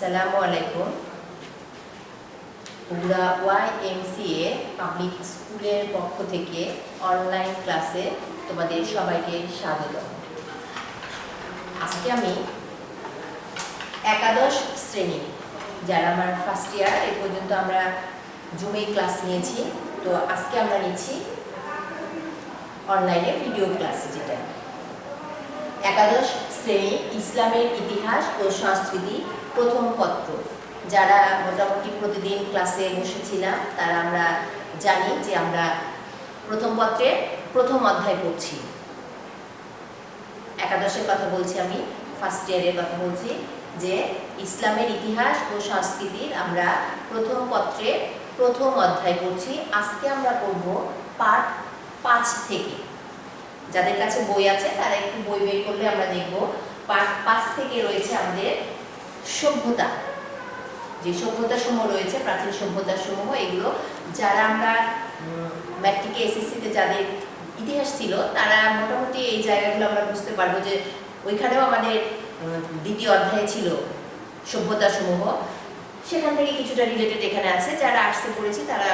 আসসালামু আলাইকুম। Bogura YMCA public স্কুলের পক্ষ থেকে অনলাইন ক্লাসে তোমাদের সবাইকে স্বাগত। আজকে আমি একাদশ শ্রেণী যারা আমার ফার্স্ট ইয়ার এই পর্যন্ত আমরা জুমে ক্লাস নিয়েছি, তো আজকে আমরা নিচ্ছি অনলাইনে ভিডিও ক্লাস, যেটা একাদশ শ্রেণী ইসলামের ইতিহাস ও সংস্কৃতি প্রথম পত্র। যারা মোটামুটি প্রতিদিন ক্লাসে বসেছিলাম তারা আমরা জানি যে আমরা প্রথম পত্রের প্রথম অধ্যায় পড়ছি। একাদশের কথা বলছি, আমি ফার্স্ট ইয়ারের কথা বলছি, যে ইসলামের ইতিহাস ও সংস্কৃতির আমরা প্রথম পত্রের প্রথম অধ্যায় পড়ছি। আজকে আমরা পড়ব পার্ট 5 থেকে। যাদের কাছে বই আছে তারা একটু বই বের করলে আমরা দেখব পার্ট 5 থেকে রয়েছে আমাদের সভ্যতা। যে সভ্যতা সমূহ রয়েছে, প্রাচীন সভ্যতা সমূহ, এগুলো যারা আমরা ম্যাট্রিকে এসএসসিতে যাদের ইতিহাস ছিল তারা মোটামুটি এই জায়গাগুলো আমরা বুঝতে পারবো যে ওইখানেও আমাদের দ্বিতীয় অধ্যায়ে ছিল সভ্যতা সমূহ, সেখান থেকে কিছুটা রিলেটেড এখানে আছে। যারা আর্টসে পড়েছি তারা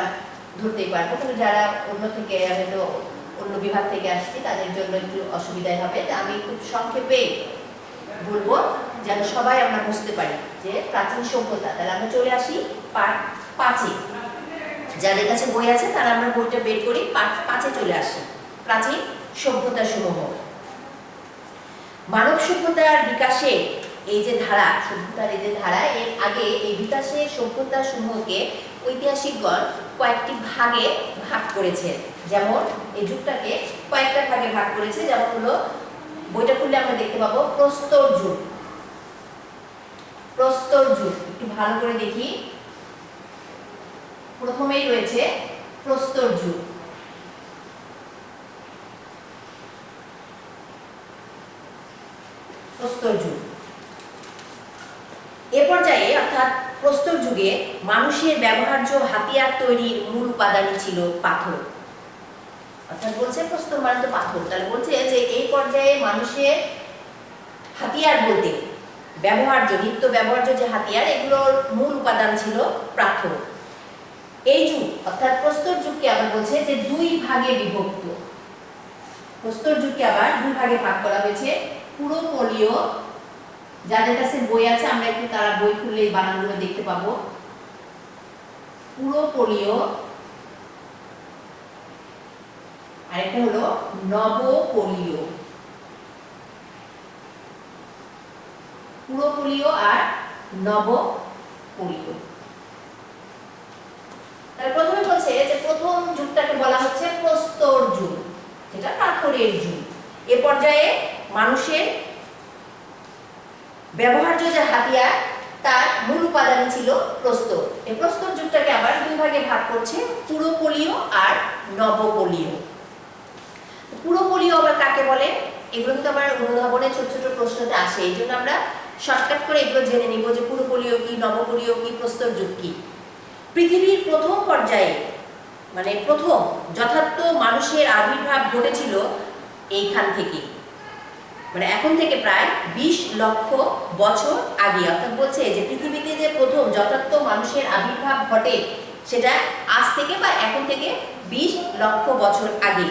ধরতেই পারবো, কিন্তু যারা অন্য থেকে হয়তো অন্য বিভাগ থেকে আসছি তাদের জন্য একটু অসুবিধাই হবে। আমি খুব সংক্ষেপে বলবো যেন সবাই আমরা বুঝতে পারি যে প্রাচীন সভ্যতা। তাহলে আমরা চলে আসি পার্ট 5-এ। যাদের কাছে বই আছে তারা আমরা বইটা বের করি, পার্ট 5-এ চলে আসি। প্রাচীন সভ্যতা সমূহ। মানব সভ্যতার বিকাশে এই যে ধারা, সভ্যতার এই যে ধারা, এর আগে এই বিকাশের সভ্যতা সমূহকে ঐতিহাসিকগণ কয়েকটি ভাগে ভাগ করেছে। যেমন এই যুগটাকে কয়েকটা ভাগে ভাগ করেছে, যেমন হলো বইটা খুললে আমরা দেখতে পাবো প্রস্তর যুগ। প্রস্তর যুগ একটু ভালো করে দেখি। প্রথমেই রয়েছে প্রস্তর যুগ। প্রস্তর যুগ এ পর্যায়ে অর্থাৎ প্রস্তর যুগে মানুষের ব্যবহার্য হাতিয়ার তৈরির মূল উপাদানই ছিল পাথর। অর্থাৎ বলছে প্রস্তর মানে তো পাথর, তাহলে বলছে যে এই পর্যায়ে মানুষের হাতিয়ার বলতে ব্যবহার্য, নিত্য ব্যবহার্য যে হাতিয়ার, এগুলোর মূল উপাদান ছিল পাথর। এই যুগ অর্থাৎ প্রস্তর যুগকে আবার বলছে যে 2 ভাগে বিভক্ত। প্রস্তর যুগকে আবার 2 ভাগে ভাগ করা হয়েছে। পুরোপলীয়, যাদের কাছে বই আছে আমরা একটু তারা বই খুললে এই বানানগুলো দেখতে পাবো। পুরোপলীয়, আরেকটা হলো নবপলীয়। পুরোপলীয় আর নবপলীয়। তাহলে প্রথমে বলছে যে প্রথম যুগটাকে বলা হচ্ছে প্রস্তর যুগ, যেটা পাথরের যুগ। এ পর্যায়ে মানুষের ব্যবহার্য যে হাতিয়ার তার মূল উপাদান ছিল প্রস্তর। এই প্রস্তর যুগটাকে আবার 2 ভাগে ভাগ করছে, পুরোপলীয় আর নবপলীয়। পুরোপলীয় আবার কাকে বলে, এগুলো কিন্তু আমার অনুধাবনে ছোট ছোট প্রশ্নতে আসে, এই জন্য আমরা শর্টকাট করে এগুলো জেনে নিব যে পুরোপলীয় কি, নবপলীয় কি, প্রস্তর যুগ কি। পৃথিবীর প্রথম পর্যায়ে মানে প্রথম যথার্থ মানুষের আবির্ভাব ঘটেছিল এইখান থেকে, মানে এখন থেকে প্রায় 20 লক্ষ বছর আগে। অর্থাৎ বলছে যে পৃথিবীতে যে প্রথম যথার্থ মানুষের আবির্ভাব ঘটে সেটা আজ থেকে বা এখন থেকে 20 লক্ষ বছর আগে।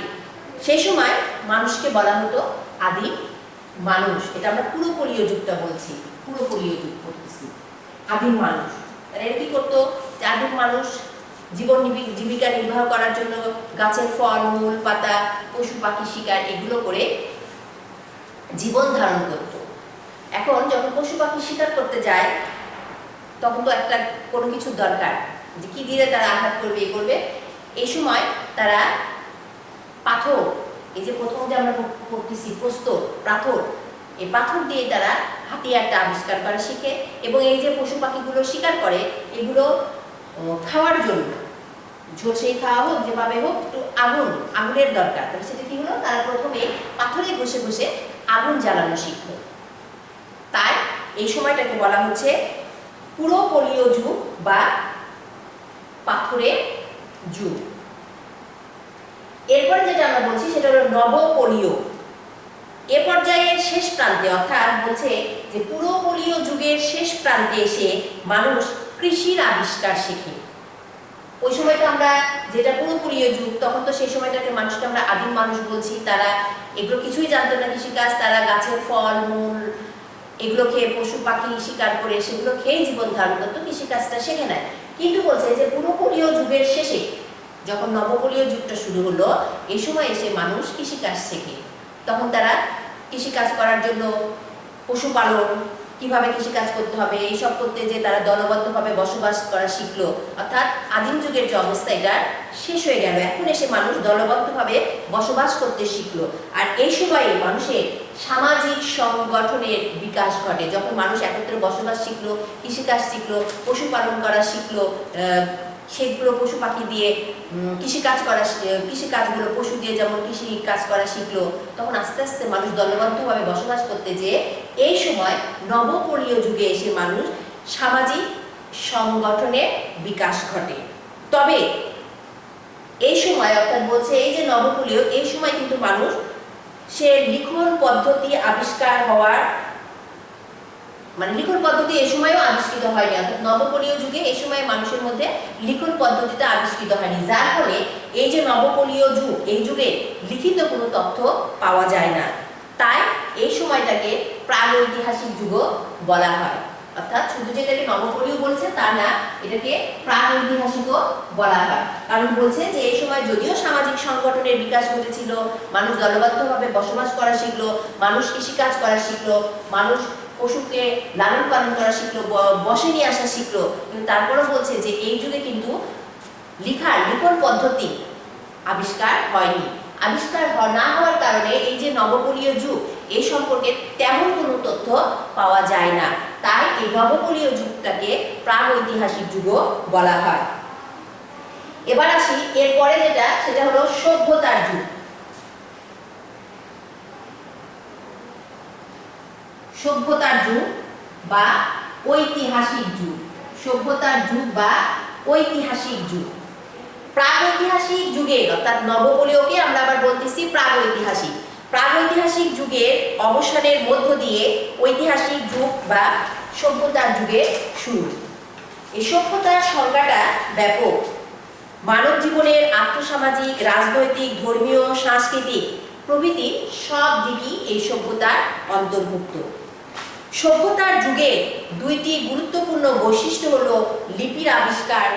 সেই সময় মানুষকে বলা হতো আদিম মানুষ। এটা আমরা পুরোপলীয় যুগটা বলছি, পুরোপলীয় যুগ করতেছি, আদিম মানুষ। তাহলে এর কি করতো, আদিম মানুষ জীবিকা নির্বাহ করার জন্য গাছের ফল মূল পাতা, পশু পাখি শিকার এগুলো করে জীবন ধারণ করত। এখন যখন পশু পাখি শিকার করতে যায় তখন তো একটা কোনো কিছু দরকার, যে কি দিয়ে তারা আঘাত করবে, এ করবে। এই সময় তারা পাথর, এই যে প্রথম যে আমরা পড়তেছি প্রস্তর, পাথর, এই পাথর দিয়ে তারা হাতিয়ারটা আবিষ্কার করা শিখে। এবং এই যে পশু পাখিগুলো শিকার করে এগুলো খাওয়ার জন্য, ঝলসেই খাওয়া হোক যেভাবে হোক, একটু আগুনের দরকার। তাহলে সেটা কি হলো, তারা প্রথমে পাথরে বসে বসে আগুন জ্বালানো শিখল। তাই এই সময়টাকে বলা হচ্ছে পুরোপলীয় যুগ বা পাথরের যুগ। এরপরে যেটা আমরা বলছি সেটা হলো নবপলীয়। এ পর্যায়ের শেষ প্রান্তে অর্থাৎ বলছে যে পুরোপলীয় যুগের শেষ প্রান্তে এসে মানুষ কৃষির আবিষ্কার শেখে। ওই সময়টা আমরা যেটা পুরোপলীয় যুগ, তখন তো সেই সময়টাকে মানুষকে আমরা আদিম মানুষ বলছি। তারা এগুলো কিছুই জানতো না কৃষিকাজ, তারা গাছের ফল মূল এগুলো খেয়ে পশু পাখি শিকার করে সেগুলো খেয়ে জীবন ধারণ করতো, কৃষিকাজটা শেখে নেয়। কিন্তু বলছে যে পুরোপলীয় যুগের শেষে যখন নবপলীয় যুগটা শুরু হলো, এই সময় এসে মানুষ কৃষিকাজ শেখে। তখন তারা কৃষিকাজ করার জন্য পশুপালন, কিভাবে কৃষিকাজ করতে হবে এইসব করতে যে তারা দলবদ্ধভাবে বসবাস করা শিখলো। অর্থাৎ আদিম যুগের যে অবস্থা এটা শেষ হয়ে গেল, এখন এসে মানুষ দলবদ্ধভাবে বসবাস করতে শিখলো। আর এই সময়ে মানুষের সামাজিক সংগঠনের বিকাশ ঘটে, যখন মানুষ একত্রে বসবাস শিখলো, কৃষিকাজ শিখলো, পশুপালন করা শিখলো, সেগুলো পশু পাখি দিয়ে কৃষিকাজগুলো পশু দিয়ে যেমন কৃষিকাজ করা শিখলো, তখন আস্তে আস্তে মানুষ দলবদ্ধভাবে বসবাস করতে যেয়ে এই সময় নবপলীয় যুগে এসে মানুষ সামাজিক সংগঠনের বিকাশ ঘটে। তবে এই সময় অর্থাৎ বলছে এই যে নবপলীয়, এই সময় কিন্তু মানুষ সে লিখন পদ্ধতি আবিষ্কার হওয়ার লিখন পদ্ধতি এই সময়ও আবিষ্কৃত হয়নি। অর্থাৎ নবপলীয় যুগে এই সময় মানুষের মধ্যে লিখন পদ্ধতিটা আবিষ্কৃত হয়নি, যার ফলে এই যে নবপলীয় যুগ, এই যুগে লিখিত কোনো তথ্য পাওয়া যায় না। তাই এই সময়টাকে প্রাগৈতিহাসিক যুগও বলা হয়। অর্থাৎ শুধু যেটাকে নবপলীয় বলছে তা না, এটাকে প্রাগৈতিহাসিকও বলা হয়। কারণ বলছে যে এই সময় যদিও সামাজিক সংগঠনের বিকাশ ঘটেছিল, মানুষ দলবদ্ধভাবে বসবাস করা শিখলো, মানুষ কৃষিকাজ করা শিখলো, মানুষ পশুকে লালন পালন করা শিখলো, বসে নিয়ে আসা শিখলো, কিন্তু তারপরেও বলছে যে এই যুগে কিন্তু লিখন পদ্ধতি আবিষ্কার হয়নি। আবিষ্কার না হওয়ার কারণে এই যে নবপলীয় যুগ, এই সম্পর্কে তেমন কোনো তথ্য পাওয়া যায় না। তাই এই নবপলীয় যুগটাকে প্রাগৈতিহাসিক যুগও বলা হয়। এবার আসি এরপরে যেটা, সেটা হলো সভ্যতার যুগ। সভ্যতার যুগ বা ঐতিহাসিক যুগ, সভ্যতার যুগ বা ঐতিহাসিক যুগ। প্রাগৈতিহাসিক যুগের অর্থাৎ নবপলীয়কে আমরা আবার বলতেছি প্রাগৈতিহাসিক। প্রাগৈতিহাসিক যুগের অবসানের মধ্য দিয়ে ঐতিহাসিক যুগ বা সভ্যতার যুগের শুরু। এই সভ্যতার সংজ্ঞাটা ব্যাপক, মানব জীবনের আর্থসামাজিক, রাজনৈতিক, ধর্মীয়, সাংস্কৃতিক প্রভৃতি সব দিকই এই সভ্যতার অন্তর্ভুক্ত। সভ্যতার যুগে দুইটি গুরুত্বপূর্ণ বৈশিষ্ট্য হলো লিপির আবিষ্কার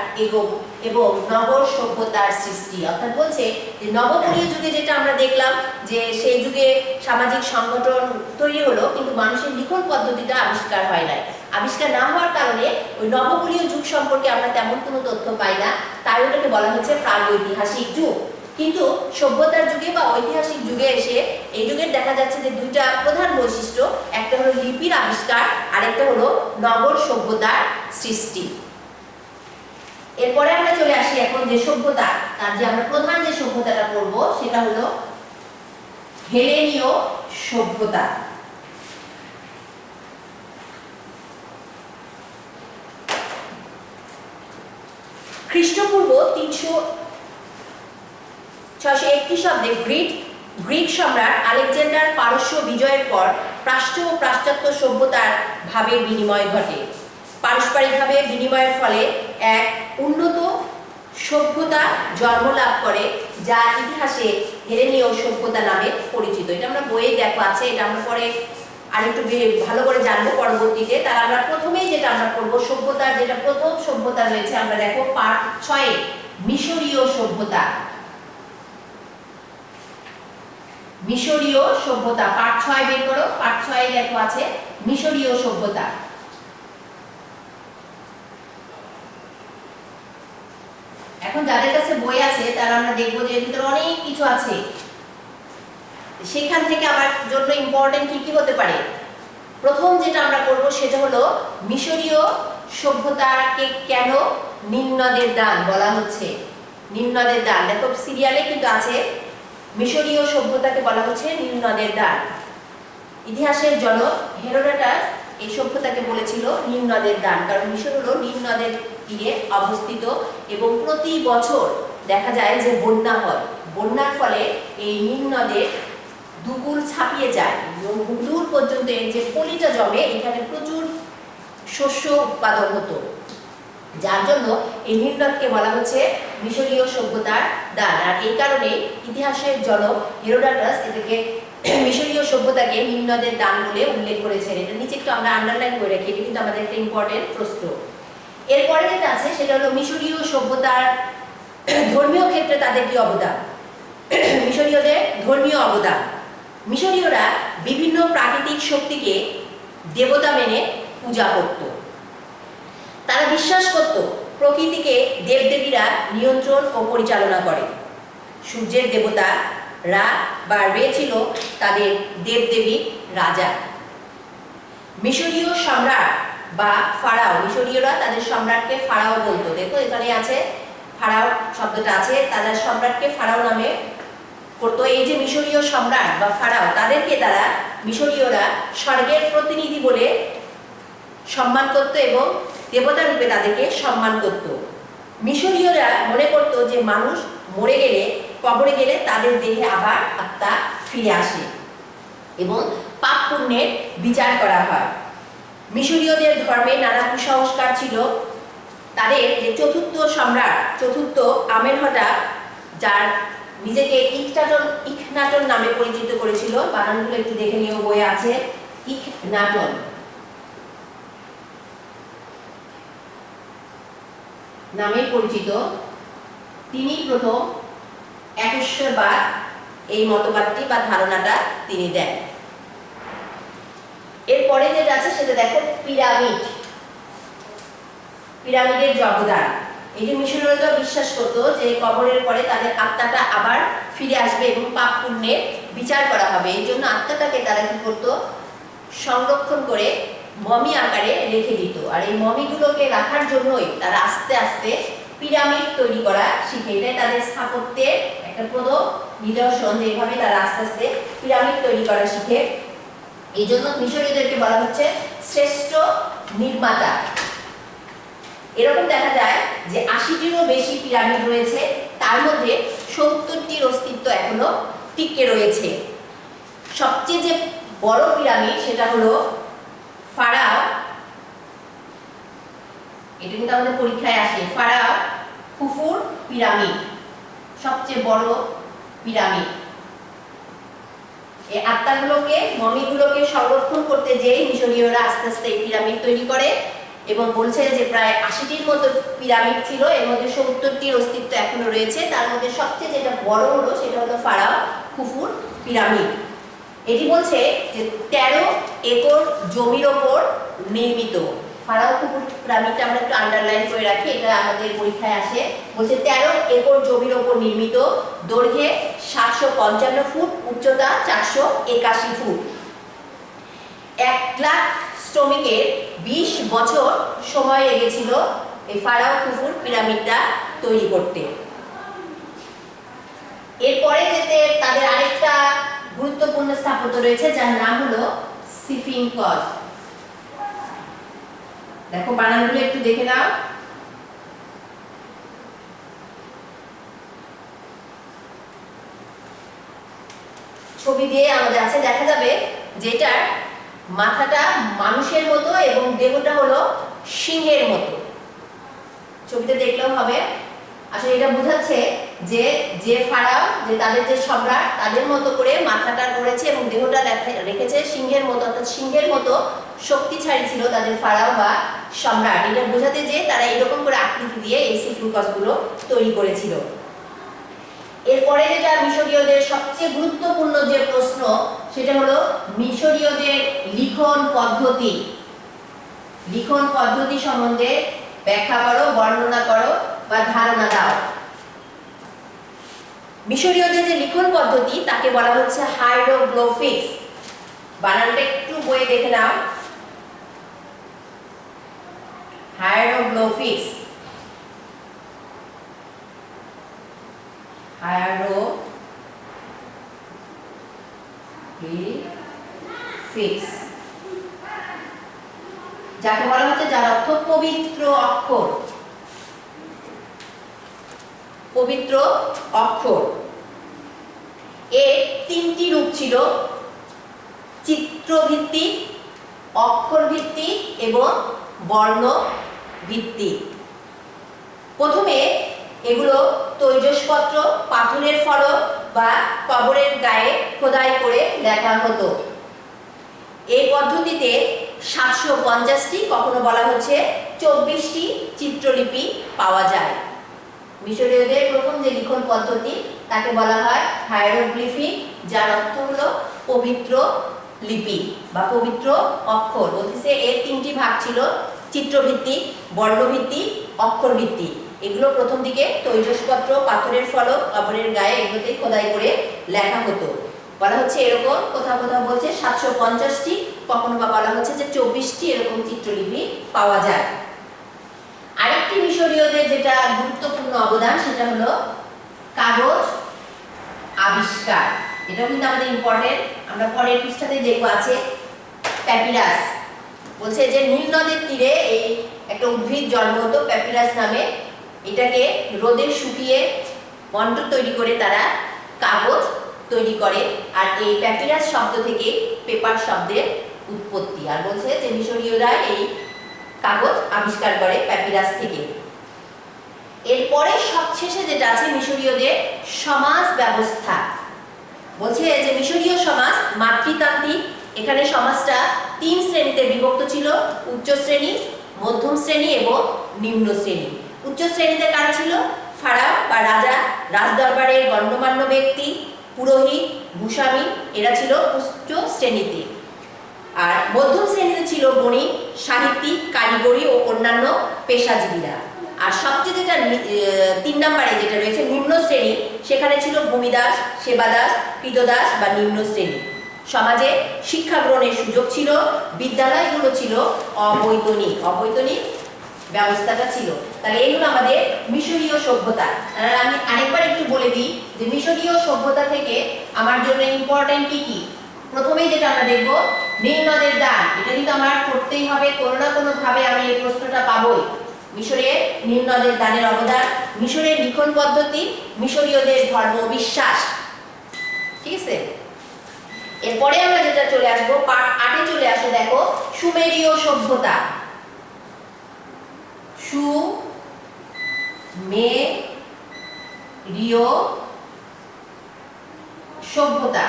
এবং নগর সভ্যতার সৃষ্টি। অর্থাৎ বলছে যে নবপলীয় যুগে যেটা আমরা দেখলাম যে সেই যুগে সামাজিক সংগঠন তৈরি হলো, কিন্তু মানুষের লিখন পদ্ধতিটা আবিষ্কার হয় নাই। আবিষ্কার না হওয়ার কারণে ওই নবপলীয় যুগ সম্পর্কে আমরা তেমন কোনো তথ্য পাই না, তাই ওটাকে বলা হচ্ছে প্রাগৈতিহাসিক যুগ। কিন্তু সভ্যতার যুগে বা ঐতিহাসিক যুগে এসে এই যুগের দেখা যাচ্ছে যে দুইটা প্রধান বৈশিষ্ট্য, একটা হলো লিপির আবিষ্কার, আরেকটা হলো নগর সভ্যতার সৃষ্টি। এরপরে আমরা চলে আসি এখন যে সভ্যতা, তার যে আমরা প্রধান যে সভ্যতাটা পড়বো সেটা হলো হেলেনীয় সভ্যতা। খ্রিস্টপূর্ব 661 খ্রিস্টাব্দে গ্রিক সম্রাট আলেকজান্ডার পারস্য বিজয়ের পর প্রাচ্য ও পাশ্চাত্য সভ্যতার ভাবের বিনিময় ঘটে। পারস্পরিকভাবে বিনিময়ের ফলে এক উন্নত সভ্যতা জন্ম লাভ করে, যা ইতিহাসে হেলেনীয় সভ্যতা নামে পরিচিত। এটা আমরা বইয়ে দেখো আছে, এটা আমরা পরে আরেকটু ভালো করে জানবো পরবর্তীতে। তার আমরা প্রথমেই যেটা আমরা পড়বো সভ্যতার যেটা প্রথম সভ্যতা রয়েছে, আমরা দেখো পার্ট 6 মিশরীয় সভ্যতা। মিশরীয় সভ্যতা পার্ট 6 বের করো, পার্ট 6 দেখো আছে মিশরীয় সভ্যতা। এখন যাদের কাছে বই আছে তারা আমরা দেখবো যে এর ভিতরে অনেক কিছু আছে, সেখান থেকে আমার জন্য ইম্পর্টেন্ট কি কি হতে পারে। প্রথম যেটা আমরা করব সেটা হলো মিশরীয় সভ্যতাকে কেন নীল নদের দান বলা হচ্ছে। নীল নদের দান দেখো সিরিয়ালে কিন্তু আছে, মিশরীয় সভ্যতাকে বলা হচ্ছে নীল নদের দান। ইতিহাসের জনক হেরোডোটাস এই সভ্যতাকে বলেছিল নীল নদের দান, কারণ মিশর হলো নীল নদের তীরে অবস্থিত এবং প্রতি বছর দেখা যায় যে বন্যা হয়। বন্যার ফলে এই নীল নদের দুকুল ছাপিয়ে যায়, এবং দূর পর্যন্ত এর যে পলিটা জমে এখানে প্রচুর শস্য উৎপাদন হতো, যার জন্য এই নীল নদকে বলা হচ্ছে মিশরীয় সভ্যতার দ্বার। আর এই কারণে ইতিহাসের জনক হেরোডোটাস এটাকে মিশরীয় সভ্যতাকে নীল নদের দান বলে উল্লেখ করেছেন। এটা নিচে একটু আমরা আন্ডারলাইন করে রাখি, এটা কিন্তু আমাদের একটা ইম্পর্টেন্ট প্রশ্ন। এরপরে যেটা আছে সেটা হলো মিশরীয় সভ্যতার ধর্মীয় ক্ষেত্রে তাদের কি অবদান। মিশরীয়দের ধর্মীয় অবদান, মিশরীয়রা বিভিন্ন প্রাকৃতিক শক্তিকে দেবতা মেনে পূজা করত। তারা বিশ্বাস করত প্রকৃতিকে দেবদেবীরা নিয়ন্ত্রণ ও পরিচালনা করে। সূর্যের দেবতা রা বা রে ছিল তাদের দেবদেবীর রাজা। মিশরীয় সম্রাট বা ফারাও, মিশরীয়রা তাদের সম্রাটকে ফারাও বলতো। দেখো এখানে আছে ফারাও শব্দটা আছে, তাদের সম্রাটকে ফারাও নামে করতো। এই যে মিশরীয় সম্রাট বা ফারাও, তাদেরকে তারা মিশরীয়রা স্বর্গের প্রতিনিধি বলে সম্মান করত এবং দেবতা রূপে তাদেরকে সম্মান করত। মিশরীয়রা মনে করত যে মানুষ মরে গেলে, কবরে গেলে তাদের দেহে আবার আত্মা ফিরে আসে এবং পাপ পুণ্যের বিচার করা হয়। মিশরীয়দের ধর্মে নানা কুসংস্কার ছিল। তাদের যে চতুর্থ সম্রাট, চতুর্থ আমেনহটেপ, যার নিজেকে ইখনাটন নামে পরিচিত করেছিল, বানানগুলো একটু দেখে নিও, বইয়ে আছে ইখনাটন নামে পরিচিত। তিনি প্রথম একেশ্বরবাদ এই মতবাদটি বা ধারণাটা তিনি দেন। এরপরে যেটা আছে সেটা দেখো পিরামিড, পিরামিডের অবদান। এই যে মিশরীয়রা বিশ্বাস করত যে কবরের পরে তাদের আত্মাটা আবার ফিরে আসবে এবং পাপ পুণ্যের বিচার করা হবে। এই জন্য আত্মাটাকে তারা কি করত, সংরক্ষণ করে মমি আকারে রেখে দিত। আর এই মমিগুলোকে রাখার জন্যই তারা আস্তে আস্তে পিরামিড তৈরি করা শিখে। এটাই তাদের স্থাপত্যের একটা প্রথম নিদর্শন, যে এইভাবে তারা আস্তে আস্তে পিরামিড তৈরি করা শিখে। এই জন্য মিশরীয়দেরকে বলা হচ্ছে শ্রেষ্ঠ নির্মাতা। এরকম দেখা যায় যে ৮০টিরও বেশি পিরামিড রয়েছে, তার মধ্যে ৭০টির অস্তিত্ব এখনো টিকে রয়েছে। সবচেয়ে যে বড় পিরামিড সেটা হলো ফারাও, এটা কিন্তু আমাদের পরীক্ষায় আসে, ফারাও খুফুর পিরামিড সবচেয়ে বড় পিরামিড। এই আত্মাগুলোকে, মমিগুলোকে সংরক্ষণ করতে যেয়ে মিশরীয়রা আস্তে আস্তে এই পিরামিড তৈরি করে এবং বলছে যে প্রায় ৮০টির মতো পিরামিড ছিল, এর মধ্যে ৭০টির অস্তিত্ব এখনো রয়েছে। তার মধ্যে সবচেয়ে যেটা বড় হলো সেটা হলো ফারাও খুফুর পিরামিড। এটি বলছে যে ১৩ একর জমির ওপর নির্মিত। ফারাও খুফুর পিরামিডটা আমরা একটু আন্ডারলাইন করে রাখি, এটা আমাদের পরীক্ষায় আসে। বলছে ১৩ একর জমির ওপর নির্মিত, দৈর্ঘ্যে ৭৫৫ ফুট, উচ্চতা ৪৮১ ফুট। ১,০০,০০০ শ্রমিকের ২০ বছর সময় লেগেছিল এই ফারাও খুফুর পিরামিডটা তৈরি করতে। এরপরে যেতে তাদের আরেকটা গুরুত্বপূর্ণ স্থাপত্য রয়েছে যার নাম হলো স্ফিংকস। দেখো বানানগুলো একটু দেখে নাও। ছবি দিয়ে আমাদের আছে, দেখা যাবে যেটার মাথাটা মানুষের মতো এবং দেহটা হলো সিংহের মতো। ছবিতে দেখলেও হবে। আসলে এটা বোঝাচ্ছে যে যে ফারাও, যে তাদের যে সম্রাট, তাদের মতো করে মাথাটা করেছে এবং দেহটা রেখেছে সিংহের মতো, অর্থাৎ সিংহের মতো শক্তিশালী ছিল তাদের ফারাও বা সম্রাট। এটা বোঝাতে যে তারা এরকম করে আকৃতি দিয়ে এই স্ফিংকসগুলো তৈরি করেছিল। এরপরে যেটা মিশরীয়দের সবচেয়ে গুরুত্বপূর্ণ যে প্রশ্ন সেটা হলো মিশরীয়দের লিখন পদ্ধতি। লিখন পদ্ধতি সম্বন্ধে ব্যাখ্যা করো, বর্ণনা করো বা ধারণা দাও। মিশরীয়দের যে লিখন পদ্ধতি তাকে বলা হচ্ছে হাইরোগ্লিফিক্স। বানানটা একটু বইয়ে দেখে নাও, হাইরোগ্লিফিক্স। হাইরোগ্লিফিক্স যাকে বলা হচ্ছে, যার অর্থ পবিত্র অক্ষর। পবিত্র অক্ষর। এর তিনটি রূপ ছিল। চিত্রভিত্তিক, অক্ষর ভিত্তিক এবং বর্ণ ভিত্তিক। প্রথমে এগুলো তৈজসপত্র, পাথরের ফলক বা কবরের গায়ে খোদাই করে লেখা হতো। এই পদ্ধতিতে 750টি, কখনো বলা হচ্ছে 24টি চিত্রলিপি পাওয়া যায়। মিশরীয়দের প্রথম যে লিখন পদ্ধতি তাকে বলা হয় হায়ারোগ্লিফিক, যার অর্থ হলো পবিত্র লিপি বা পবিত্র অক্ষর। বলতেছে এর 3টি ভাগ ছিল, চিত্রভিত্তিক, বর্ণভিত্তিক, অক্ষর ভিত্তিক। এগুলো প্রথম দিকে তৈজসপত্র, পাথরের ফলক, কবরের গায়ে এগুলোতে খোদাই করে লেখা হতো। বলা হচ্ছে এরকম, কোথাও কোথাও বলছে 750টি, কখনো বা বলা হচ্ছে যে 24টি এরকম চিত্রলিপি পাওয়া যায়। আরেকটি মিশরীয়দের যেটা গুরুত্বপূর্ণ অবদান সেটা হলো কাগজ আবিষ্কার। এটাও কিন্তু আমাদের ইম্পর্টেন্ট, আমরা পরের পৃষ্ঠাতে দেখবো আছে প্যাপিরাস। বলছে যে নীল নদের তীরে এই একটা উদ্ভিদ জন্ম হতো প্যাপিরাস নামে। এটাকে রোদে শুকিয়ে মন্টর তৈরি করে তারা কাগজ তৈরি করে, আর এই প্যাপিরাস শব্দ থেকে পেপার শব্দের উৎপত্তি। আর বলছে যে মিশরীয়রা এই কাগজ আবিষ্কার করে প্যাপিরাস থেকে। এরপরে সবশেষে যেটা আছে মিশরীয়দের সমাজ ব্যবস্থা। বলছে যে মিশরীয় সমাজ মাতৃতান্ত্রিক। এখানে সমাজটা 3 শ্রেণীতে বিভক্ত ছিল, উচ্চ শ্রেণী, মধ্যম শ্রেণী এবং নিম্ন শ্রেণী। উচ্চ শ্রেণীতে কারা ছিল? ফারাও বা রাজা, রাজদরবারের গণ্যমান্য ব্যক্তি, পুরোহিত, ভূস্বামী, এরা ছিল উচ্চ শ্রেণীতে। আর মধ্যম শ্রেণীতে ছিল বণিক, সাহিত্যিক, কারিগরি ও অন্যান্য পেশাজীবীরা। আর সবচেয়ে যেটা 3 নম্বরে যেটা রয়েছে নিম্ন শ্রেণী, সেখানে ছিল ভূমিদাস, সেবাদাস, কৃতদাস বা নিম্ন শ্রেণী। সমাজে শিক্ষা গ্রহণের সুযোগ ছিল, বিদ্যালয়গুলো ছিল অবৈতনিক, অবৈতনিক ব্যবস্থাটা ছিল। তাহলে এই হলো আমাদের মিশরীয় সভ্যতা। আমি আরেকবার একটু বলে দিই যে মিশরীয় সভ্যতা থেকে আমার জন্য ইম্পর্টেন্ট কি কি। প্রথমেই যেটা আমরা দেখব নীল নদের দান, এটা কিন্তু আমার করতেই হবে, কোনো না কোনো ভাবে আমি এই প্রশ্নটা পাবই। মিশরের নীল নদের দানের অবদান, মিশরের লিখন পদ্ধতি, মিশরীয়দের ধর্ম বিশ্বাস। ঠিক আছে, এরপরে আমরা যেটা চলে আসবো পার্ট 8 এ চলে আসো। দেখো সুমেরীয় সভ্যতা। সুমেরীয় সভ্যতা।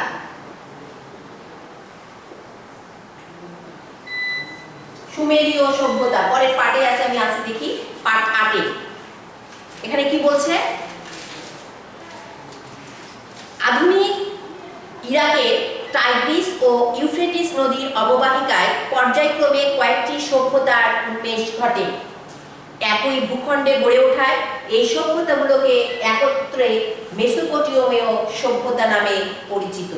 সুমেরীয় সভ্যতা পরের পার্টে আছে, আমি আজকে দেখি পার্ট 8 এ। এখানে কি বলছে? আধুনিক ইরাকের টাইগ্রিস ও ইউফ্রেটিস নদীর অববাহিকায় পর্যায়ক্রমে কয়েকটি সভ্যতার উন্মেষ ঘটে। একই ভূখণ্ডে গড়ে ওঠায় এই সভ্যতাগুলোকে একত্রে মেসোপটেমীয় সভ্যতা নামে পরিচিত।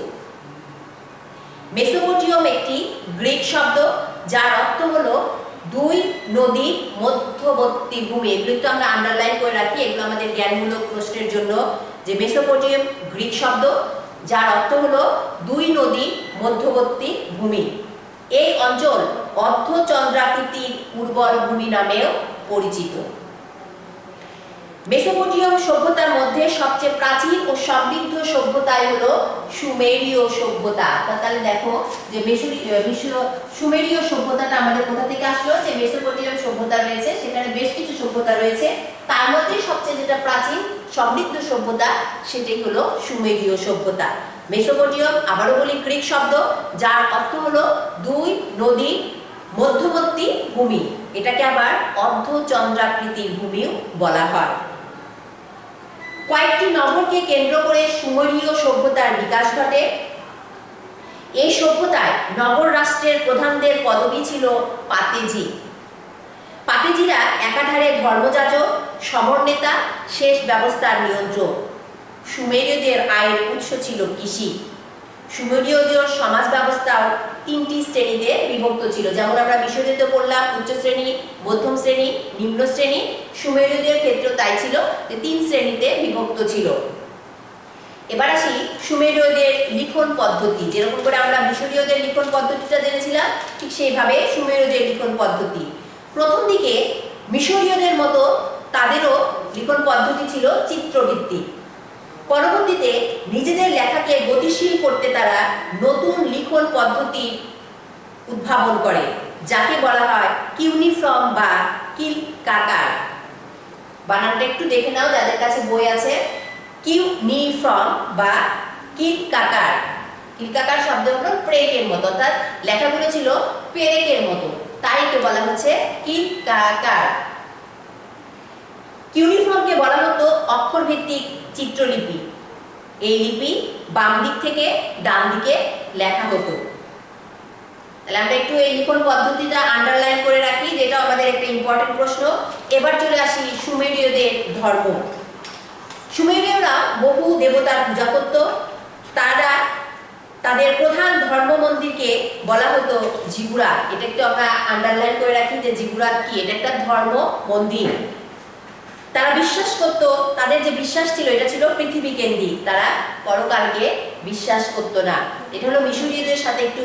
মেসোপটেমিয়াম একটি গ্রিক শব্দ, যার অর্থ হলো 2 নদীর মধ্যবর্তী ভূমি। এগুলো একটু আমরা আন্ডারলাইন করে রাখি, এগুলো আমাদের জ্ঞানমূলক প্রশ্নের জন্য। যে মেসোপটেমিয়াম গ্রিক শব্দ, যার অর্থ হলো 2 নদীর মধ্যবর্তী ভূমি। এই অঞ্চল অর্ধচন্দ্রাকৃতির উর্বর ভূমি নামেও পরিচিত। মেসোপটেমিয়াম সভ্যতার মধ্যে সবচেয়ে প্রাচীন ও সমৃদ্ধ সভ্যতাই হলো সুমেরীয় সভ্যতা। তাহলে দেখো যে সুমেরীয় সভ্যতাটা আমাদের কোথা থেকে আসলো? যে মেসোপটেমিয়াম সভ্যতা রয়েছে, সেখানে বেশ কিছু সভ্যতা রয়েছে, তার মধ্যে সবচেয়ে যেটা প্রাচীন সমৃদ্ধ সভ্যতা সেটাই হলো সুমেরীয় সভ্যতা। মেসোপটেমিয়াম আবারও বলি গ্রিক শব্দ, যার অর্থ হলো 2 নদীর মধ্যবর্তী ভূমি। এটাকে আবার অর্ধচন্দ্রাকৃতির ভূমিও বলা হয়। কয়েকটি নগরকে কেন্দ্র করে সুমেরীয় সভ্যতার বিকাশ ঘটে। এই সভ্যতায় নগর রাষ্ট্রের প্রধানদের পদবি ছিল পাতেজি। পাতেজিরা একাধারে ধর্মযাজক, সমরনেতা, সেচ ব্যবস্থার নিয়ন্ত্রক। সুমেরীয়দের আয়ের উৎস ছিল কৃষি। সুমেরীয়দের সমাজ ব্যবস্থাও 3টি শ্রেণীতে বিভক্ত ছিল, যেমন আমরা মিশরীয়তে পড়লাম উচ্চ শ্রেণী, মধ্যম শ্রেণী, নিম্ন শ্রেণী। সুমেরীয়দের ক্ষেত্রেও তাই ছিল যে 3 শ্রেণীতে বিভক্ত ছিল। এবার আসি সুমেরীয়দের লিখন পদ্ধতি। যেরকম করে আমরা মিশরীয়দের লিখন পদ্ধতিটা জেনেছিলাম, ঠিক সেইভাবে সুমেরীয়দের লিখন পদ্ধতি। প্রথম দিকে মিশরীয়দের মতো তাদেরও লিখন পদ্ধতি ছিল চিত্রভিত্তিক। পরবর্তীতে নিজেদের লেখাকে গতিশীল করতে তারা নতুন লিখন পদ্ধতি উদ্ভাবন করে, যাকে বলা হয় কিউনিফর্ম বা কিলকাকার। বানানটা একটু দেখে নাও যাদের কাছে বই আছে। কিউনিফর্ম বা কিলকাকার। কিলকাকার শব্দ হলো প্রেকের মতো, অর্থাৎ লেখাগুলো ছিল পেরেকের মতো, তাই কে বলা হচ্ছে কিলকাকার। কিউনিফর্মকে বলা হতো অক্ষর ভিত্তিক চিত্রলিপি। এই লিপি বাম দিক থেকে ডান দিকে লেখা হতো। তাহলে আমরা একটু এই লিখন পদ্ধতিটা আন্ডারলাইন করে রাখি, যেটা আমাদের একটা ইম্পর্টেন্ট প্রশ্ন। এবার চলে আসি সুমেরীয়দের ধর্ম। সুমেরীয়রা বহু দেবতার পূজা করত। তারা তাদের প্রধান ধর্ম মন্দিরকে বলা হতো জিগুরাত। এটা একটু আমরা আন্ডারলাইন করে রাখি যে জিগুরাত কি, এটা একটা ধর্ম মন্দির। তারা বিশ্বাস করত, তাদের যে বিশ্বাস ছিল এটা ছিল পৃথিবী কেন্দ্রিক, তারা পরকালকে বিশ্বাস করত না। এটা হলো মিশরীয়দের সাথে একটু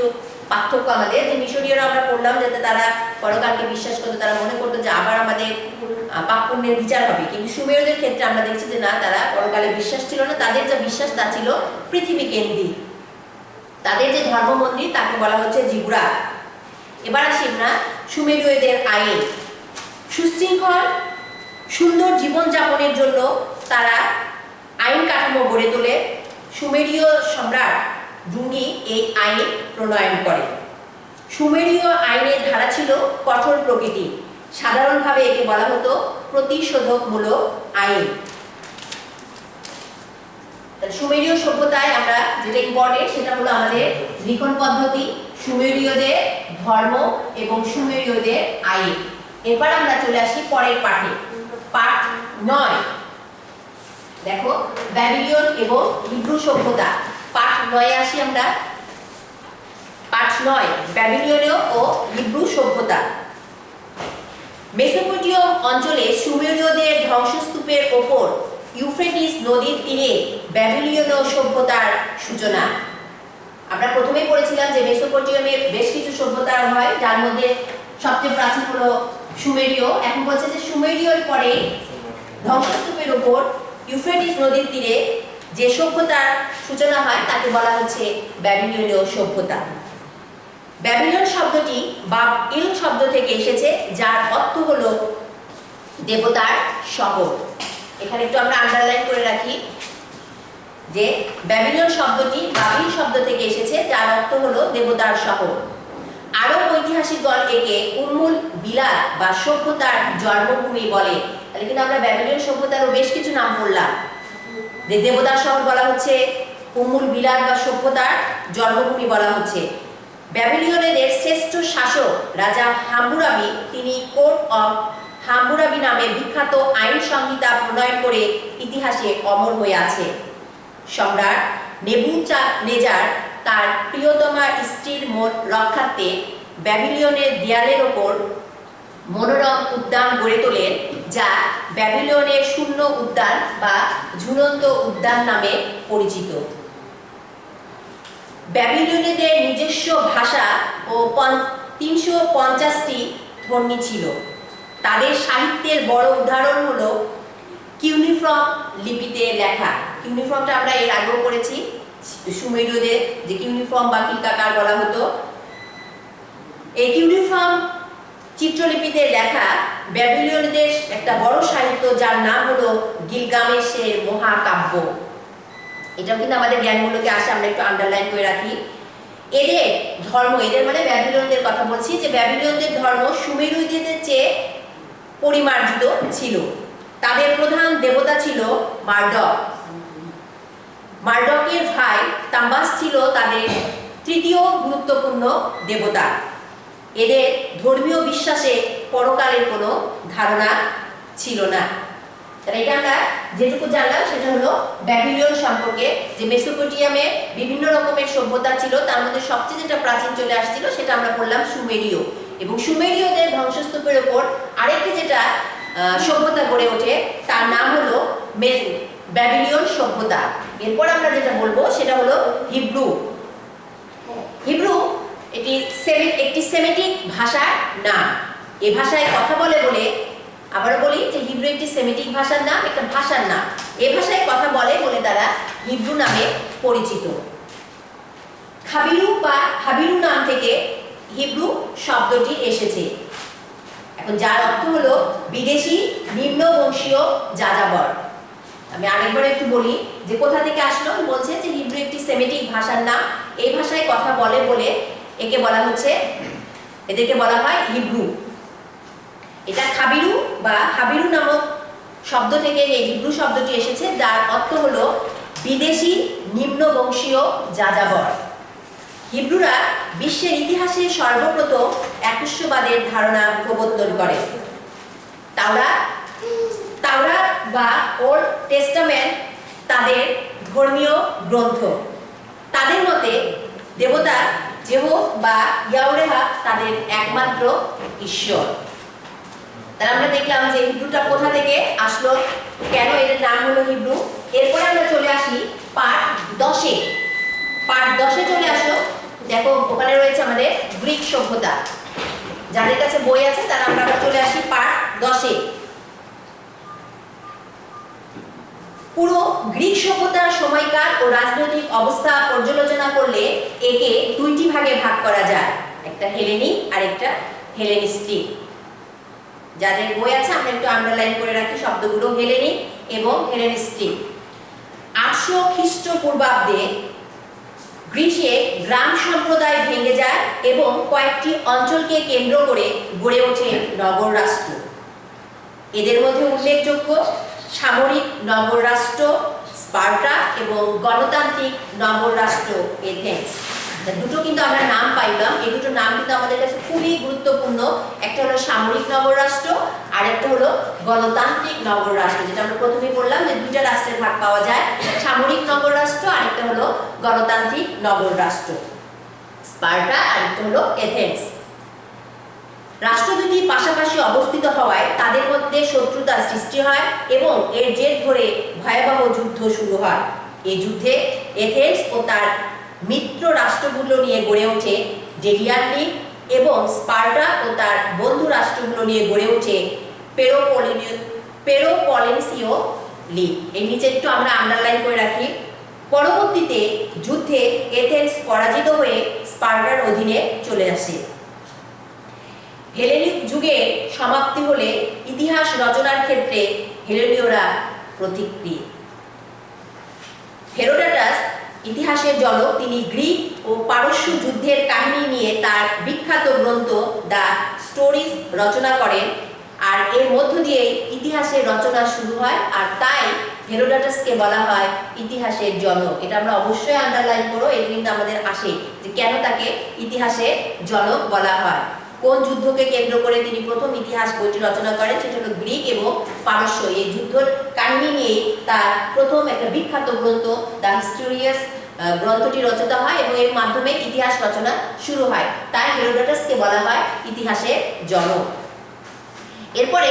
পার্থক্য আমাদের, যে মিশরীয়রা আমরা পড়লাম যাতে তারা পরকালকে বিশ্বাস করতো, তারা মনে করতো যে আবার আমাদের পাপ পুণ্যের বিচার হবে। কিন্তু সুমেরীয়দের ক্ষেত্রে আমরা দেখছি যে না, তারা পরকালে বিশ্বাস ছিল না, তাদের যে বিশ্বাস তা ছিল পৃথিবী কেন্দ্রিক। তাদের যে ধর্ম মন্দির তাকে বলা হচ্ছে জিগুরাত। এবার আসি আমরা সুমেরীয়দের আইন। সুশৃঙ্খল সুন্দর জীবনযাপনের জন্য তারা আইন কাঠামো গড়ে তোলে। সুমেরীয় সম্রাট ডুঙ্গি এই আইন প্রণয়ন করে। সুমেরীয় আইনের ধারা ছিল কঠোর প্রকৃতি। সাধারণভাবে একে বলা হতো প্রতিশোধকমূলক আইন। সুমেরীয় সভ্যতায় আমরা যেটা ইম্পর্টেন্ট সেটা হলো আমাদের লিখন পদ্ধতি, সুমেরীয়দের ধর্ম এবং সুমেরীয়দের আইন। এবার আমরা চলে আসি পরের পাঠে, পাঠ 9। দেখো, ব্যাবিলন এবং হিব্রু সভ্যতা। পাঠ 9 আসি আমরা। পাঠ 9, ব্যাবিলনীয় ও হিব্রু সভ্যতা। মেসোপটেমিয়া অঞ্চলে সুমেরীয়দের ধ্বংসস্তূপের ওপর ইউফ্রেটিস নদীর তীরে ব্যাবিলনীয় সভ্যতার সূচনা। আমরা প্রথমেই পড়েছিলাম যে মেসোপটেমিয়ার বেশ কিছু সভ্যতা হয়, যার মধ্যে সবচেয়ে প্রাচীন হলো সুমেরীয়। এখন বলছে যে সুমেরীয়র পরে ধ্বংসস্তূপের উপর ইউফ্রেটিস নদীর তীরে যে সভ্যতার সূচনা হয় তাকে বলা হচ্ছে ব্যাবিলনীয় সভ্যতা। ব্যাবিলন শব্দটি বাবিল শব্দ থেকে এসেছে, যার অর্থ হলো দেবতার শহর। এখানে একটু আমরা আন্ডারলাইন করে রাখি যে ব্যাবিলন শব্দটি বাবিল শব্দ থেকে এসেছে, যার অর্থ হলো দেবতার শহর। আরব ঐতিহাসিকগণ একে উম্মুল বিলাদ বা সভ্যতার জন্মভূমি বলে। তাহলে কিন্তু আমরা ব্যাবিলন সভ্যতারও বেশ কিছু নাম পড়লাম, যে দেবতার শহর বলা হচ্ছে, উম্মুল বিলাদ বা সভ্যতার জন্মভূমি বলা হচ্ছে। ব্যাবিলনীয়দের শ্রেষ্ঠ শাসক রাজা হাম্মুরাবি, তিনি কোড অফ হাম্মুরাবি নামে বিখ্যাত আইন সংহিতা প্রণয়ন করে ইতিহাসে অমর হয়ে আছে। সম্রাট নেবুচাদনেজার তার প্রিয়তমা স্ত্রীর রক্ষার্থে ব্যাবিলনের দেয়ালের ওপর মনোরম উদ্যান গড়ে তোলেন, যা ব্যাবিলনের শূন্য উদ্যান বা ঝুলন্ত উদ্যান নামে পরিচিত। ব্যাবিলনীয়দের নিজস্ব ভাষা ও 350টি ধ্বনি ছিল। তাদের সাহিত্যের বড় উদাহরণ হলো কিউনিফর্ম লিপিতে লেখা। কিউনিফর্মটা আমরা এর আগেও পড়েছি, সুমেরীয়দের যে কিউনিফর্ম বা কিলকাকার বলা হতো। এই কিউনিফর্ম চিত্রলিপিতে লেখা ব্যাবিলনীয়দের একটা বড় সাহিত্য, যার নাম হলো গিলগামেশের মহাকাব্য। এটাও কিন্তু আমাদের জ্ঞানমূলকে আসে, আমরা একটু আন্ডারলাইন করে রাখি। এদের ধর্ম, এদের মানে ব্যাবিলনীয়দের কথা বলছি, যে ব্যাবিলনীয়দের ধর্ম সুমেরীয়দের চেয়ে পরিমার্জিত ছিল। তাদের প্রধান দেবতা ছিল মার্ডক। মার্ডকের ভাই তাম্বাস ছিল তাদের তৃতীয় গুরুত্বপূর্ণ দেবতা। এদের ধর্মীয় বিশ্বাসে পরকালের কোনো ধারণা ছিল না। এটা আমরা যেটুকু জানলাম সেটা হলো ব্যাবিলন সম্পর্কে, যে মেসোপটেমিয়ামে বিভিন্ন রকমের সভ্যতা ছিল, তার মধ্যে সবচেয়ে যেটা প্রাচীন চলে আসছিল সেটা আমরা বললাম সুমেরীয়। এবং সুমেরীয়দের ধ্বংসস্তূপের ওপর আরেকটি যেটা সভ্যতা গড়ে ওঠে তার নাম হলো ব্যাবিলিয়ন সভ্যতা। এরপর আমরা যেটা বলবো সেটা হলো হিব্রু। হিব্রু একটি সেমিটিক ভাষার নাম। এই ভাষায় কথা বলে বলে আবারও বলি যে হিব্রু একটি সেমিটিক ভাষার নাম, একটা ভাষার নাম। এ ভাষায় কথা বলে বলে তারা হিব্রু নামে পরিচিত। খাবিরু বা হাবিরু নাম থেকে হিব্রু শব্দটি এসেছে। এখন যার অর্থ হলো বিদেশি নিম্নবংশীয় যাযাবর। আমি আরেকবার একটু বলি যে কোথা থেকে আসলো। বলছে যে হিব্রু একটি সেমিটিক ভাষার নাম, এই ভাষায় কথা বলে বলে একে বলা হচ্ছে, এদেরকে বলা হয় হিব্রু। এটা খাবিরু বা হাবিরু নামক শব্দ থেকে এই হিব্রু শব্দটি এসেছে, যার অর্থ হলো বিদেশি নিম্নবংশীয় যাযাবর। হিব্রুরা বিশ্বের ইতিহাসে সর্বপ্রথম একুশবাদের ধারণা প্রবর্তন করে। তাওরাত বা ওল্ড টেস্টামেন্ট তাদের ধর্মীয় গ্রন্থ। তাদের মতে দেবতা যেহোভ বা ইয়াহওয়েহ তাদের একমাত্র ঈশ্বর। তাহলে আমরা দেখলাম যে হিব্রুটা কোথা থেকে আসলো, কেন এটার নাম হলো হিব্রু। এরপরে আমরা চলে আসি পাঠ 10-এ। পাঠ 10-এ চলে আসো। দেখো ওখানে রয়েছে আমাদের গ্রিক সভ্যতা। যাদের কাছে বই আছে তারা আমরা চলে আসি পাঠ 10-এ। পুরো গ্রিক সভ্যতার সময়কাল ও রাজনৈতিক অবস্থা পর্যালোচনা করলে একে দুইটি ভাগে ভাগ করা যায়, একটা হেলেনিক আর একটা হেলেনিস্টিক। যাদের বই আছে আমরা একটু আন্ডারলাইন করে রাখি শব্দগুলো, হেলেনিক এবং হেলেনিস্টিক। 800 খ্রিস্টপূর্বাব্দে গ্রিসে গ্রাম সম্প্রদায় ভেঙে যায় এবং কয়েকটি অঞ্চলকে কেন্দ্র করে গড়ে ওঠে নগর রাষ্ট্র। এদের মধ্যে উল্লেখযোগ্য সামরিক নগর রাষ্ট্র স্পার্টা এবং গণতান্ত্রিক নগর রাষ্ট্র এথেন্স। দুটো কিন্তু আমরা নাম পাইলাম, এই দুটো নাম কিন্তু আমাদের কাছে খুবই গুরুত্বপূর্ণ। একটা হলো সামরিক নগর রাষ্ট্র আর একটা হলো গণতান্ত্রিক নগর রাষ্ট্র, যেটা আমরা প্রথমে বললাম যে দুইটা রাষ্ট্রের ভাগ পাওয়া যায়, সামরিক নগর রাষ্ট্র আর একটা হলো গণতান্ত্রিক নগর রাষ্ট্র, স্পার্টা আর একটা হলো এথেন্স। রাষ্ট্র দুটি পাশাপাশি অবস্থিত হওয়ায় তাদের মধ্যে শত্রুতার সৃষ্টি হয় এবং এর জের ধরে ভয়াবহ যুদ্ধ শুরু হয়। এই যুদ্ধে এথেন্স ও তার মিত্র রাষ্ট্রগুলো নিয়ে গড়ে ওঠে ডেলিয়ান লীগ এবং স্পার্টা ও তার বন্ধু রাষ্ট্রগুলো নিয়ে গড়ে ওঠে পেলোপনেসীয় লীগ। এর নিচে একটু আমরা আন্ডারলাইন করে রাখি। পরবর্তীতে যুদ্ধে এথেন্স পরাজিত হয়ে স্পার্টার অধীনে চলে আসে। হেলেনিক যুগের সমাপ্তি হলে ইতিহাস রচনার ক্ষেত্রে হেলেনীয়রা প্রতিক্রিয়া। হেরোডোটাস ইতিহাসের জনক, তিনি গ্রিক ও পারস্য যুদ্ধের কাহিনী নিয়ে তার বিখ্যাত গ্রন্থ দ্য স্টোরিজ রচনা করেন। আর এর মধ্য দিয়ে ইতিহাসের রচনা শুরু হয়, আর তাই হেরোডোটাসকে বলা হয় ইতিহাসের জনক। এটা আমরা অবশ্যই আন্ডারলাইন করো, এটা কিন্তু আমাদের আসে যে কেন তাকে ইতিহাসের জনক বলা হয়। কোন যুদ্ধকে কেন্দ্র করে তিনি প্রথম ইতিহাস বইটি রচনা করেন, সেটা হলো গ্রিক এবং পারস্য। এই যুদ্ধের কাহিনী নিয়ে তার প্রথম একটা বিখ্যাত গ্রন্থ দ্য হিস্টোরিয়াস গ্রন্থটি রচিত হয় এবং এর মাধ্যমে ইতিহাস রচনা শুরু হয়। তাই হেরোডোটাসকে বলা হয় ইতিহাসের জনক। এরপরে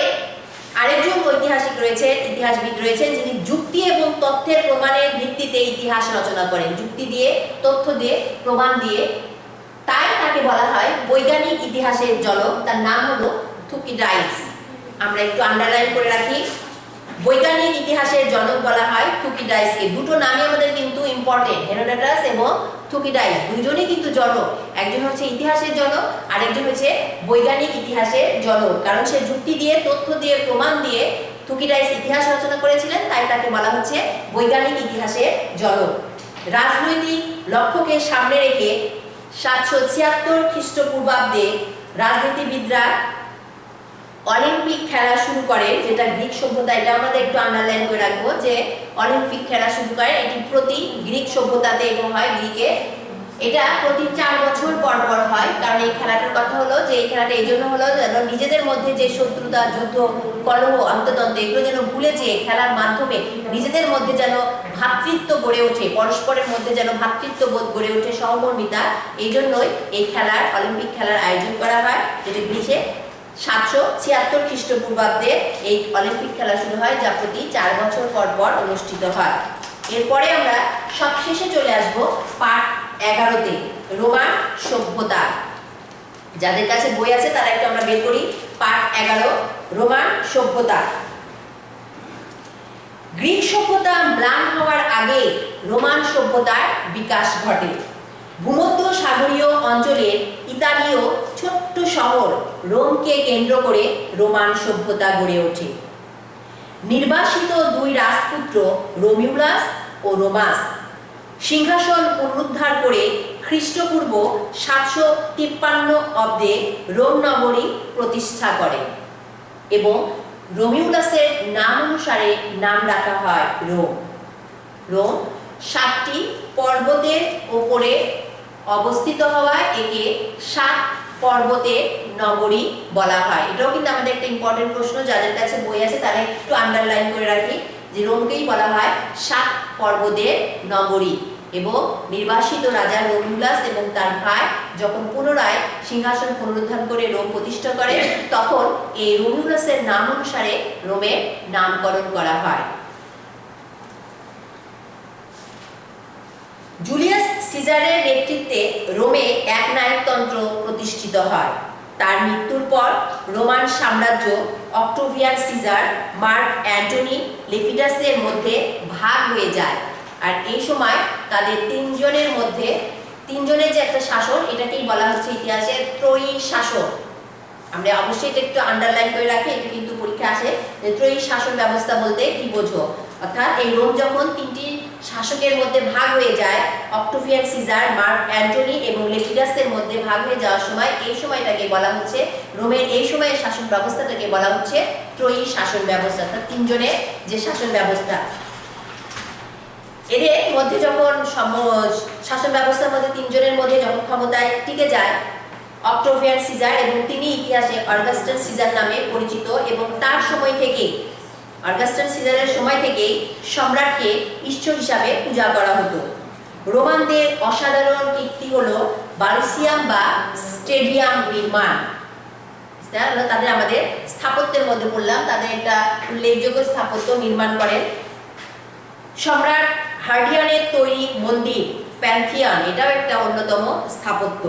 আরেকজন ঐতিহাসিক রয়েছেন, ইতিহাসবিদ রয়েছেন, যিনি যুক্তি এবং তথ্যের প্রমাণের ভিত্তিতে ইতিহাস রচনা করেন, যুক্তি দিয়ে, তথ্য দিয়ে, প্রমাণ দিয়ে। তাই তাকে বলা হয় বৈজ্ঞানিক ইতিহাসের জনক। তার নাম হলো থুকিডিডাস। আমরা একটু আন্ডারলাইন করে রাখি, বৈজ্ঞানিক ইতিহাসের জনক বলা হয় থুকিডিডাসকে। দুটো নামই আমাদের কিন্তু ইম্পর্টেন্ট, হেরোডোটাস এবং থুকিডিডাস, দুইজনই কিন্তু জনক। একজন হচ্ছে ইতিহাসের জনক আর একজন হচ্ছে বৈজ্ঞানিক ইতিহাসের জনক, কারণ সে যুক্তি দিয়ে, তথ্য দিয়ে, প্রমাণ দিয়ে থুকিডিডাস ইতিহাস রচনা করেছিলেন, তাই তাকে বলা হচ্ছে বৈজ্ঞানিক ইতিহাসের জনক। রাজনৈতিক লক্ষ্যকে সামনে রেখে 776 খ্রিস্টপূর্বাব্দে রাজনীতিবিদরা অলিম্পিক খেলা শুরু করে, যেটা গ্রিক সভ্যতা, এটা আমাদের একটু আন্ডারলাইন করে রাখবো যে অলিম্পিক খেলা শুরু করে। এটি প্রতি গ্রিক সভ্যতাতে এবং হয় গ্রিকে, এটা প্রতি 4 বছর পর পর হয়। কারণ এই খেলাটার কথা হলো যে এই খেলাটা এই জন্য হলো যেন নিজেদের মধ্যে যে শত্রুতা, যুদ্ধ, কলহ, অন্ততন্ত্র এগুলো যেন ভুলে যেয়ে খেলার মাধ্যমে নিজেদের মধ্যে যেন ভ্রাতৃত্ব গড়ে ওঠে, পরস্পরের মধ্যে যেন ভ্রাতৃত্ববোধ গড়ে ওঠে, সহমর্মিতা। এই জন্যই এই খেলার, অলিম্পিক খেলার আয়োজন করা হয়, যেটা গ্রিসে 776 খ্রিস্টপূর্বাব্দে এই অলিম্পিক খেলা শুরু হয়, যা প্রতি 4 বছর পর পর অনুষ্ঠিত হয়। এরপরে আমরা সবশেষে চলে আসব পাঠ 11-তে, রোমান সভ্যতা। যাদের কাছে বই আছে তারা একটু আমরা বের করি পাঠ 11, রোমান সভ্যতা। গ্রিক সভ্যতা ম্লান হওয়ার আগে রোমান সভ্যতার বিকাশ ঘটে। ভূমধ্য সাগরীয় অঞ্চলের ইতালীয় ছোট্ট শহর রোমকে কেন্দ্র করে রোমান সভ্যতা গড়ে ওঠে। নির্বাসিত দুই রাজপুত্র রোমিউলাস ও রোমাস সিংহাসন পুনরুদ্ধার করে খ্রিস্টপূর্ব 753 অব্দে রোম নগরী প্রতিষ্ঠা করে এবং রোমিউলাসের নাম অনুসারে নাম রাখা হয় রোম। রোম 7টি পর্বতের উপরে অবস্থিত হওয়ায় একে 7 পর্বতের নগরী বলা হয়। এটাও কিন্তু আমাদের একটা ইম্পর্টেন্ট প্রশ্ন, যাদের কাছে বই আছে তারা একটু আন্ডারলাইন করে রাখি যে রোমকেই বলা হয় 7 পর্বতের নগরী। এবং নির্বাসিত রাজা রোমিউলাস এবং তার ভাই যখন পুনরায় সিংহাসন পুনরুদ্ধার করে রোম প্রতিষ্ঠা করে, তখন এই রোমিউলাসের নাম অনুসারে রোমের নামকরণ করা হয়। জুলিয়াস সিজারের নেতৃত্বে রোমে একনায়কতন্ত্র প্রতিষ্ঠিত হয়। তার মৃত্যুর পর রোমান সাম্রাজ্য অক্টোভিয়ান সিজার, মার্ক অ্যান্টনি, লেপিডাসের মধ্যে ভাগ হয়ে যায়। আর এই সময় তাদের তিনজনের যে একটা শাসন, এটাকেই বলা হচ্ছে ইতিহাসে ত্রয়ী শাসন। আমরা অবশ্যই এটা একটু আন্ডারলাইন করে রাখি, এটা কিন্তু পরীক্ষা আসে যে ত্রয়ী শাসন ব্যবস্থা বলতে কি বোঝো। অর্থাৎ এই রোম যখন 3টি শাসকের মধ্যে ভাগ হয়ে যায়, অক্টোভিয়ান সিজার, মার্ক অ্যান্টনি এবং লেপিডাসের মধ্যে ভাগ হয়ে যাওয়ার সময় এই সময়টাকে বলা হচ্ছে, রোমের এই সময়ের শাসন ব্যবস্থাটাকে বলা হচ্ছে ত্রয়ী শাসন ব্যবস্থা, অর্থাৎ তিনজনের যে শাসন ব্যবস্থা। এদের মধ্যে যখন শাসন ব্যবস্থার মধ্যে তিনজনের মধ্যে যখন ক্ষমতায় টিকে যায় অক্টোভিয়ান সিজার, এবং তিনি ইতিহাসে অগাস্টাস সিজার নামে পরিচিত, এবং তার সময় থেকে অগাস্টাস সিজারের সময় থেকেই সম্রাটকে ঈশ্বর হিসাবে পূজা করা হতো। রোমানদের অসাধারণ কীর্তি হলো বালিসিয়াম বা স্টেডিয়াম নির্মাণ। তাদের আমাদের স্থাপত্যের মধ্যে বললাম, তাদের একটা উল্লেখযোগ্য স্থাপত্য নির্মাণ করেন। সম্রাট হার্ডিয়ানের তৈরি মন্দির প্যান্থিয়ন, এটাও একটা অন্যতম স্থাপত্য।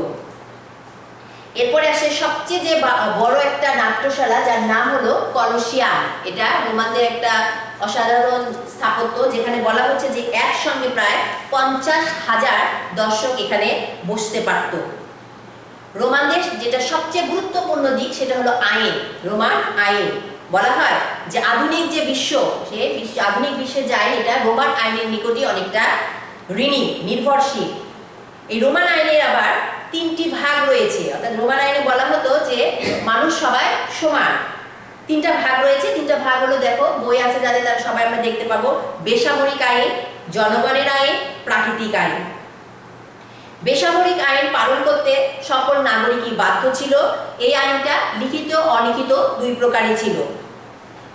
এরপরে আসে সবচেয়ে যে বড় একটা নাট্যশালা, যার নাম হলো কলোসিয়াম। এটা রোমানদের একটা অসাধারণ স্থাপত্য, যেখানে বলা হচ্ছে যে একসঙ্গে প্রায় 50,000 দর্শক এখানে বসতে পারত। রোমানদের যেটা সবচেয়ে গুরুত্বপূর্ণ দিক সেটা হলো আইন, রোমান আইন। বলা হয় যে আধুনিক যে বিশ্ব, আধুনিক বিশ্বের যে আইন, এটা রোমান আইনের নিকটই অনেকটা ঋণী, নির্ভরশীল। এই রোমান আইনের আবার 3টি ভাগ রয়েছে, অর্থাৎ রোমান আইনে বলা হতো যে মানুষ সবাই সমান। 3টা ভাগ রয়েছে। 3টা ভাগ হলো, দেখো বই আছে যাদের, তারা সবাই আমরা দেখতে পাবো, বেসামরিক আইন, জনগণের আইন, প্রাকৃতিক আইন। বেসামরিক আইন পালন করতে সকল নাগরিকই বাধ্য ছিল। এই আইনটা লিখিত অলিখিত 2 প্রকারই ছিল।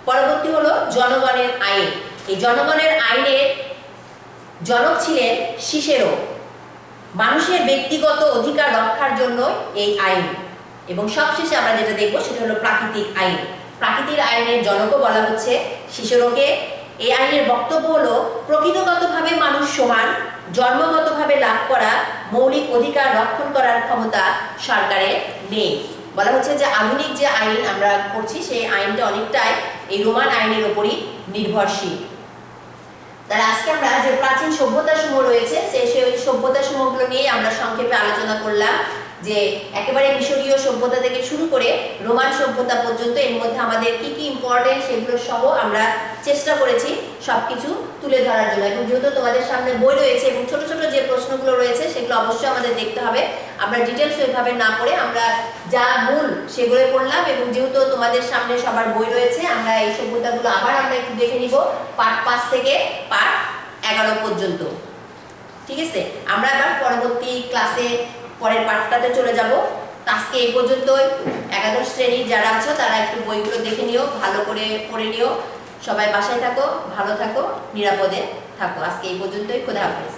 পরবর্তী হলো জনগণের আইন। এই জনগণের আইনের জনক ছিলেন সিসেরো। মানুষের ব্যক্তিগত অধিকার রক্ষার জন্য এই আইন। এবং সবশেষে আমরা যেটা দেখবো সেটা হলো প্রাকৃতিক আইন। প্রাকৃতিক আইনের জনকও বলা হচ্ছে সিসেরোকে। এই আইনের বক্তব্য হলো প্রকৃতিগতভাবে মানুষ সমান, জন্মগতভাবে লাভ করা মৌলিক অধিকার রক্ষণ করার ক্ষমতা সরকারের নেই। বলা হচ্ছে যে আধুনিক যে আইন আমরা করছি সেই আইনটা অনেকটাই এই রোমান আইনের উপরই নির্ভরশীল। তাহলে আজকে আমরা যে প্রাচীন সভ্যতাসমূহ রয়েছে সেই সভ্যতাসমূহগুলো নিয়ে আমরা সংক্ষেপে আলোচনা করলাম, যে একেবারে মিশরীয় সভ্যতা থেকে শুরু করে রোমান সভ্যতা পর্যন্ত এর মধ্যে আমাদের কি কি ইম্পর্টেন্ট সেগুলো সহ আমরা চেষ্টা করেছি সবকিছু তুলে ধরার জন্য। এবং যেহেতু তোমাদের সামনে বই রয়েছে এবং ছোট ছোট যে প্রশ্নগুলো রয়েছে সেগুলো অবশ্যই আমাদের দেখতে হবে। আমরা ডিটেলস ওইভাবে না পড়ে আমরা যা মূল সেগুলো পড়লাম, এবং যেহেতু তোমাদের সামনে সবার বই রয়েছে আমরা এই সভ্যতাগুলো আবার আমরা একটু দেখে নিব পার্ট 5 থেকে পার্ট 11 পর্যন্ত। ঠিক আছে, আমরা আবার পরবর্তী ক্লাসে পরের পাঠটাতে চলে যাব। আজকে এই পর্যন্তই। 11 শ্রেণীর যারা আছো তারা একটু বইগুলো দেখে নিও, ভালো করে পড়ে নিও। সবাই বাসায় থাকো, ভালো থাকো, নিরাপদে থাকো। আজকে এই পর্যন্তই। খোদা হাফেজ।